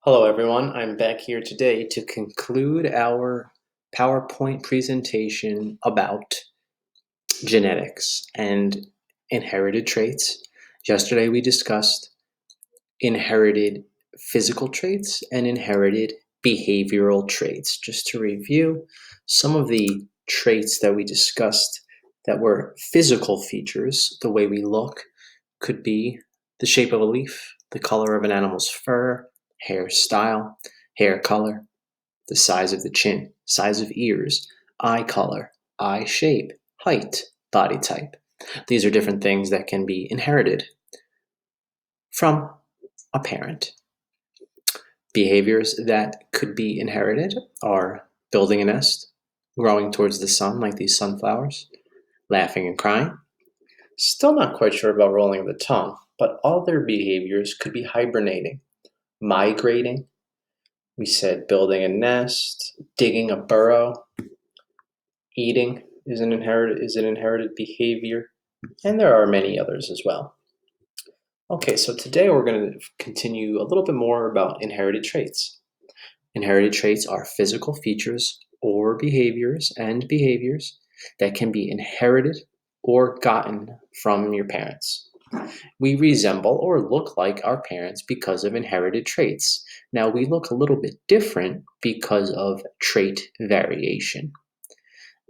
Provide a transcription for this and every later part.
Hello, everyone. I'm back here today to conclude our PowerPoint presentation about genetics and inherited traits. Yesterday, we discussed inherited physical traits and inherited behavioral traits. Just to review, some of the traits that we discussed that were physical features, the way we look, could be the shape of a leaf, the color of an animal's fur, hairstyle, hair color, the size of the chin, size of ears, eye color, eye shape, height, body type. These are different things that can be inherited from a parent. Behaviors that could be inherited are building a nest, growing towards the sun like these sunflowers, laughing and crying. Still not quite sure about rolling the tongue, but other behaviors could be hibernating, migrating. We said building a nest, digging a burrow, eating is an inherited behavior, and there are many others as well. Okay, so today we're going to continue a little bit more about inherited traits. Inherited traits are physical features or behaviors that can be inherited or gotten from your parents. We resemble or look like our parents because of inherited traits. Now, we look a little bit different because of trait variation.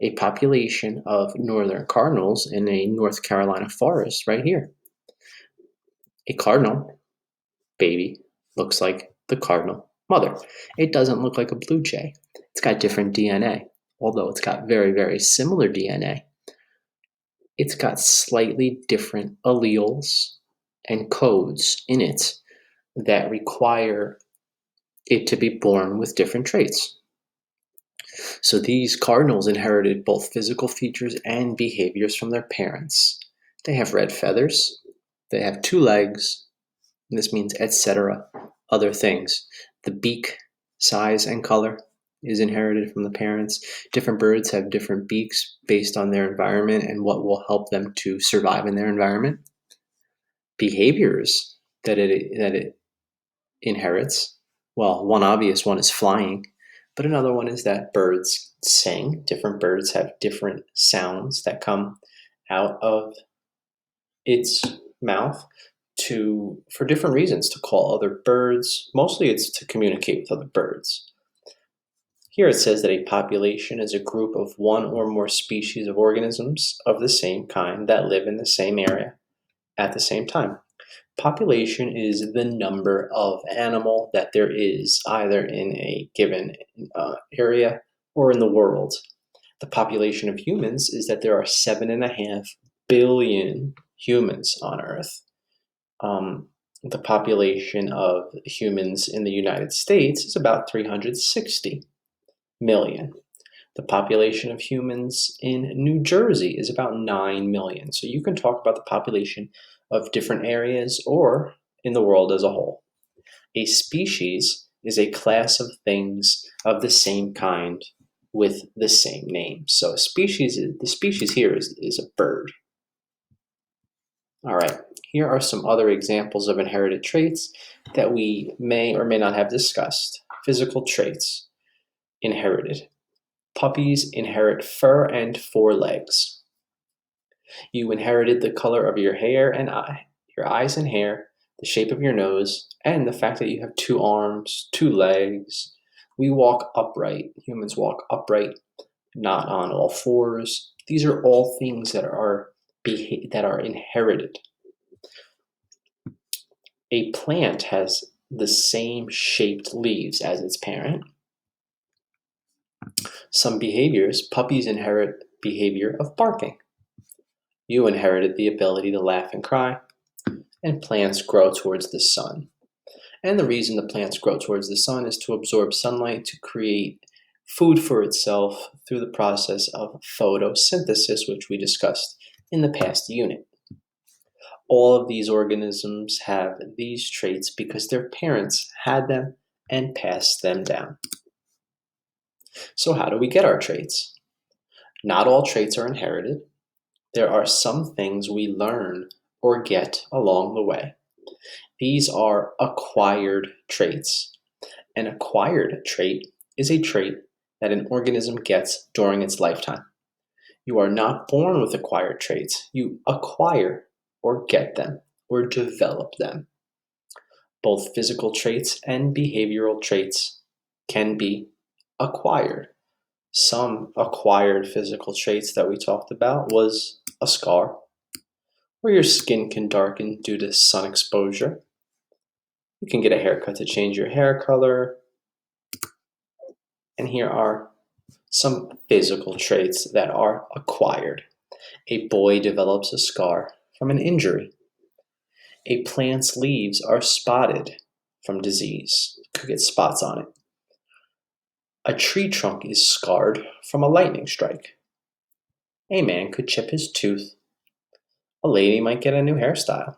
A population of northern cardinals in a North Carolina forest right here. A cardinal baby looks like the cardinal mother. It doesn't look like a blue jay. It's got different DNA, although it's got very, very similar DNA. It's got slightly different alleles and codes in it that require it to be born with different traits. So these cardinals inherited both physical features and behaviors from their parents. They have red feathers, they have 2 legs, and this means etc., other things. The beak size and color is inherited from the parents. Different birds have different beaks based on their environment and what will help them to survive in their environment. Behaviors that it inherits, well, one obvious one is flying, but another one is that birds sing. Different birds have different sounds that come out of its mouth for different reasons, to call other birds. Mostly it's to communicate with other birds. Here it says that a population is a group of one or more species of organisms of the same kind that live in the same area at the same time. Population is the number of animal that there is either in a given area or in the world. The population of humans is that there are 7.5 billion humans on Earth. The population of humans in the United States is about 360 million. The population of humans in New Jersey is about 9 million. So you can talk about the population of different areas or in the world as a whole. A species is a class of things of the same kind with the same name. So the species here is a bird. All right, here are some other examples of inherited traits that we may or may not have discussed. Physical traits inherited. Puppies inherit fur and 4 legs. You inherited the color of your hair and your eyes and hair, the shape of your nose, and the fact that you have 2 arms, 2 legs. We walk upright. Humans walk upright, not on all fours. These are all things that are inherited. A plant has the same shaped leaves as its parent. Some behaviors, puppies inherit behavior of barking. You inherited the ability to laugh and cry, and plants grow towards the sun. And the reason the plants grow towards the sun is to absorb sunlight to create food for itself through the process of photosynthesis, which we discussed in the past unit. All of these organisms have these traits because their parents had them and passed them down. So how do we get our traits? Not all traits are inherited. There are some things we learn or get along the way. These are acquired traits. An acquired trait is a trait that an organism gets during its lifetime. You are not born with acquired traits. You acquire or get them or develop them. Both physical traits and behavioral traits can be acquired. Some acquired physical traits that we talked about was a scar, where your skin can darken due to sun exposure. You can get a haircut to change your hair color. And here are some physical traits that are acquired. A boy develops a scar from an injury. A plant's leaves are spotted from disease. Could get spots on it. A tree trunk is scarred from a lightning strike. A man could chip his tooth. A lady might get a new hairstyle.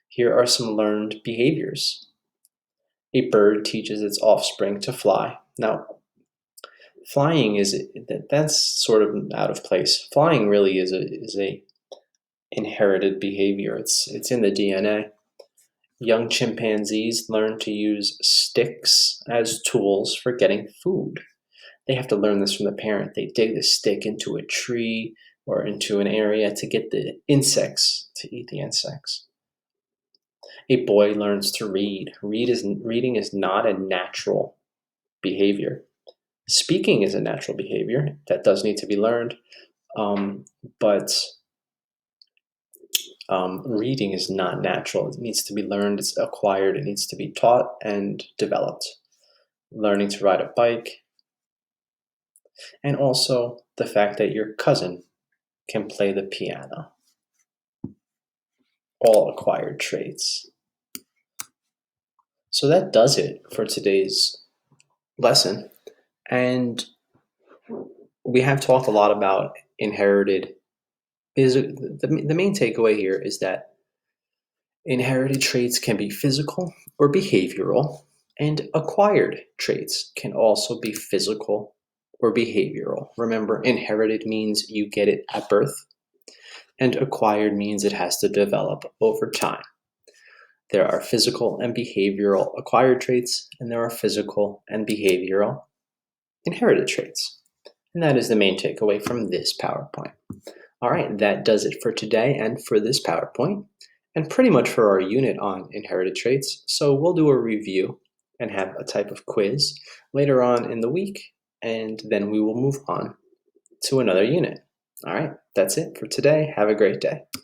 Here are some learned behaviors. A bird teaches its offspring to fly. Now, flying that's sort of out of place. Flying really is a inherited behavior. It's in the DNA. Young chimpanzees learn to use sticks as tools for getting food. They have to learn this from the parent. They dig the stick into a tree or into an area to get the insects, to eat the insects. A boy learns to read. Reading is not a natural behavior. Speaking is a natural behavior that does need to be learned, but reading is not natural. It needs to be learned, it's acquired, it needs to be taught and developed. Learning to ride a bike, and also the fact that your cousin can play the piano. All acquired traits. So that does it for today's lesson. And we have talked a lot about inherited. The main takeaway here is that inherited traits can be physical or behavioral, and acquired traits can also be physical or behavioral. Remember, inherited means you get it at birth, and acquired means it has to develop over time. There are physical and behavioral acquired traits, and there are physical and behavioral inherited traits. And that is the main takeaway from this PowerPoint. All right, that does it for today and for this PowerPoint, and pretty much for our unit on inherited traits. So we'll do a review and have a type of quiz later on in the week, and then we will move on to another unit. All right, that's it for today. Have a great day.